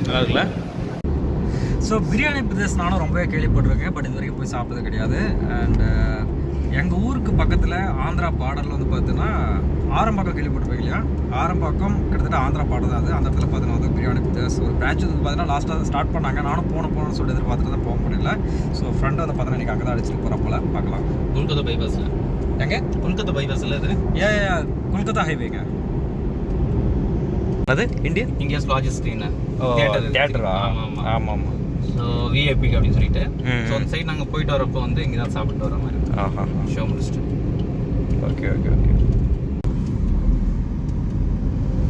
நல்லா இருக்குல்ல? So biryani brothers நானும் ரொம்பவே கேள்விப்பட்டிருக்கேன், பட் இது வரைக்கும் போய் சாப்பிட்டது கிடையாது. அண்டு எங்கள் ஊருக்கு பக்கத்தில் ஆந்திரா பார்டரில் வந்து பார்த்தீங்கன்னா ஆரம்பாக்கம் கேள்விப்பட்டிருப்பீங்க இல்லையா? ஆரம்பாக்கம் கிட்டத்தட்ட ஆந்திரா பார்டர் தான் அது. அந்த இடத்துல பார்த்தீங்கன்னா வந்து பிரியாணி பிரதர்ஸ் ஒரு பிரான்ச் வந்து பார்த்தீங்கன்னா லாஸ்ட்டாக ஸ்டார்ட் பண்ணாங்க. நானும் போகணும்னு சொல்லிட்டு எதிர்பார்த்துட்டு தான் போக முடியல. ஸோ ஃப்ரெண்டு வந்து பார்த்தீங்கன்னா இன்றைக்கி அங்கே தான் அடிச்சுட்டு போகிறப்பல பார்க்கலாம். கொல்கத்தா பைபாஸில் எங்கே? கொல்கத்தா பைபாஸில் இது கொல்கத்தா ஹைவேங்க. அது இந்தியாஸ் லார்ஜஸ்ட் ஸ்க்ரீன் தியேட்டரா? ஆமாம் ஆமாம். ஸோ விஐபிக்கு அப்படின்னு சொல்லிட்டு ஸோ அந்த சைட் நாங்கள் போயிட்டு வரப்போ வந்து இங்கே தான் சாப்பிட்டு வர மாதிரி ஷோ முடிச்சுட்டு. Okay okay okay.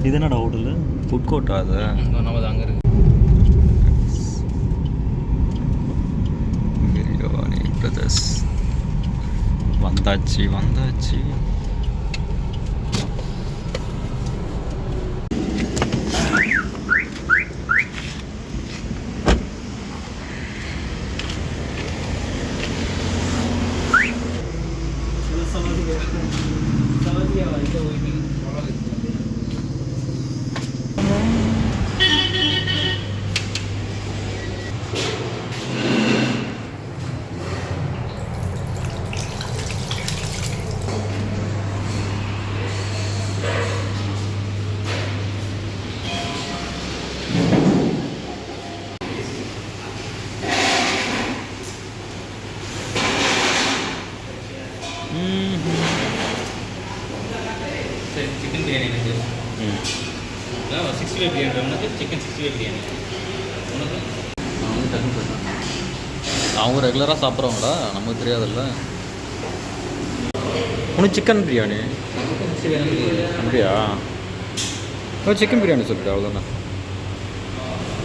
இது என்னடா ஹோட்டலு? ஃபுட் கோர்ட்டா அது? நம்ம அங்கே இருக்கு பிரியாணி பிரதர்ஸ். வந்தாச்சு வந்தாச்சு. சிக்கன் பிரியாணி எனக்கு 65 பிரியாணி உனக்கு, சிக்கன் 65 பிரியாணி உனக்கு. அவங்க ரெகுலராக சாப்பிட்றவங்களா? நமக்கு தெரியாதுல்ல. உனக்கு சிக்கன் பிரியாணி அப்படியா? சிக்கன் பிரியாணி சொல்லிட்டு அவ்வளோதானே.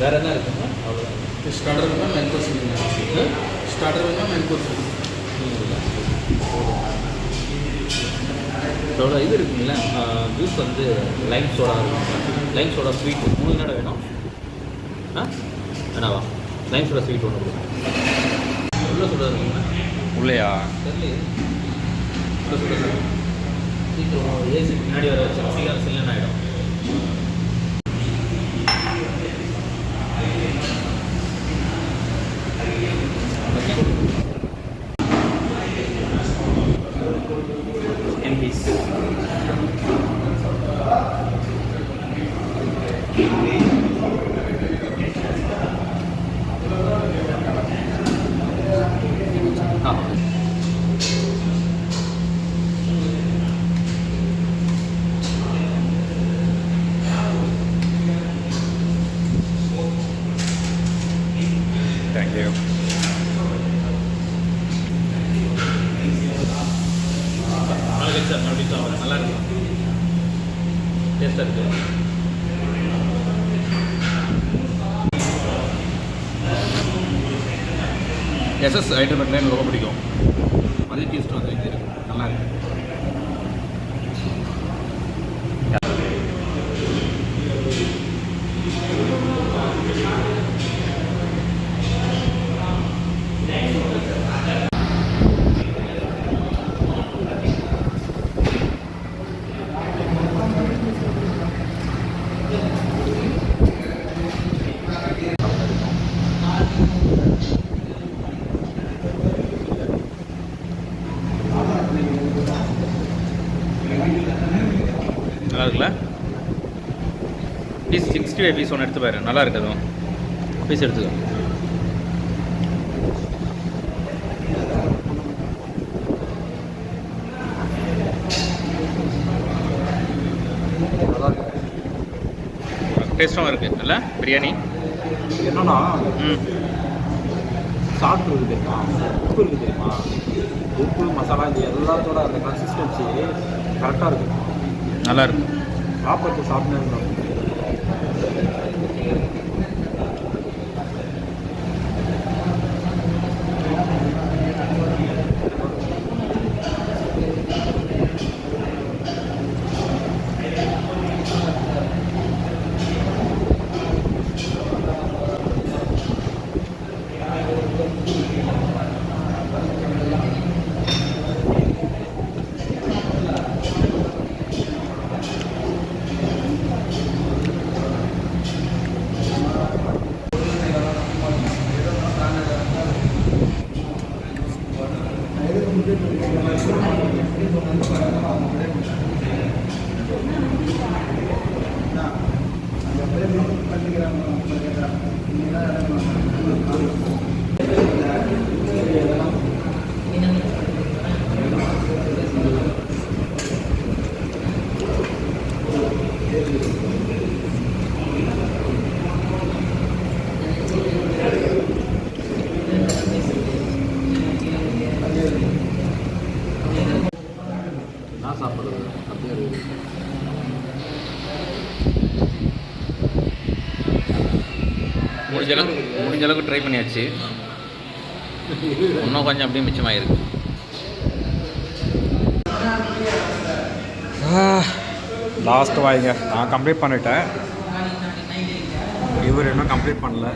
வேறு என்ன இருக்குங்க? அவ்வளோதான். ஸ்டார்டர் வேணால் மெயின் கோர்ஸ் சொல்லுங்க. ஸ்டார்டர் வேணால் மெயின் கோர்ஸ் சொல்லுங்க. இதோட இது இருக்குங்களா ஜூஸ் வந்து லைம் சோடா இருக்கும். லைம் சோடா ஸ்வீட் உங்களுக்கு என்னடா வேணும்? என்னவா லைம் சோடா ஸ்வீட் ஒன்று கொடுக்கும். உள்ள சோடா இருக்குங்களா? உள்ளையா தெரியல. உள்ள சோடா சீக்கிரம் ஏசி முன்னாடி வர வச்சு சீக்கிரம் சில்லன் ஆகிடும். தேங்க்யூ. நல்லா இருக்கும், டேஸ்ட்டாக இருக்குது. எஸ்எஸ் ஹைட்ரபேட்டில் எனக்கு ரொம்ப பிடிக்கும். அதே டேஸ்ட் வந்து இங்கே இருக்குது, நல்லா இருக்குது. நல்லா இருக்குல்ல? பீஸ் 65 பீஸ் ஒன்று எடுத்து பாரு, நல்லா இருக்குது. அதுவும் பீஸ் எடுத்துக்கோ. டேஸ்ட்டும் இருக்குது இல்லை பிரியாணி? என்னன்னா ம் சாப்பிட்டு இருக்குது தெரியுமா, உப்பு இருக்குது தெரியுமா, உப்பு மசாலா இது எல்லாத்தோட அந்த கன்சிஸ்டன்சி கரெக்டாக இருக்குது, நல்லா இருக்கு. சாப்பிட்டு சாப்பிட்டு இருக்கணும். நான் சாப்பிடுறது அப்படியே இருக்குது. முடிஞ்ச அளவுக்கு ட்ரை பண்ணியாச்சு. இன்னும் கொஞ்சம் அப்படியே மிச்சமாயிருக்கு. லாஸ்ட்டு வாங்க, நான் கம்ப்ளீட் பண்ணிட்டேன், இவர் இன்னும் கம்ப்ளீட் பண்ணல.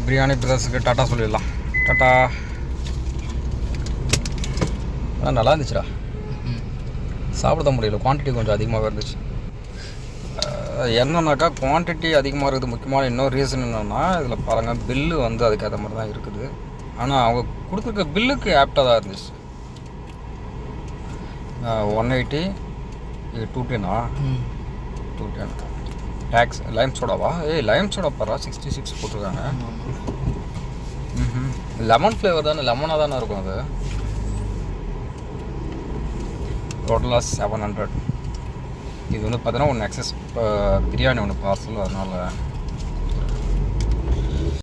பிரியாணி பிரதர்ஸுக்கு டாட்டா சொல்லிடலாம். டாட்டா. நல்லா இருந்துச்சுடா, சாப்பிட முடியல, குவான்டிட்டி கொஞ்சம் அதிகமாக இருந்துச்சு. என்னன்னாக்கா குவான்டிட்டி அதிகமாக இருக்குது. முக்கியமான இன்னொரு ரீசன் என்னென்னா, இதில் பாருங்கள் பில்லு வந்து அதுக்கேற்ற மாதிரி தான் இருக்குது. ஆனால் அவங்க கொடுத்துருக்க பில்லுக்கு ஆப்டாக தான் இருந்துச்சு. 180, இது 210. 210 டேக்ஸ். லைம் சோடாவா? லைம் சோடா பாரா 66 போட்டிருக்காங்க. லெமன் ஃப்ளேவர் தானே, லெமனாக தானே இருக்கும் அது. டோட்டலாக 700. இது வந்து பார்த்தீங்கன்னா ஒன்று எக்ஸஸ் பிரியாணி ஒன்று பார்சல், அதனால்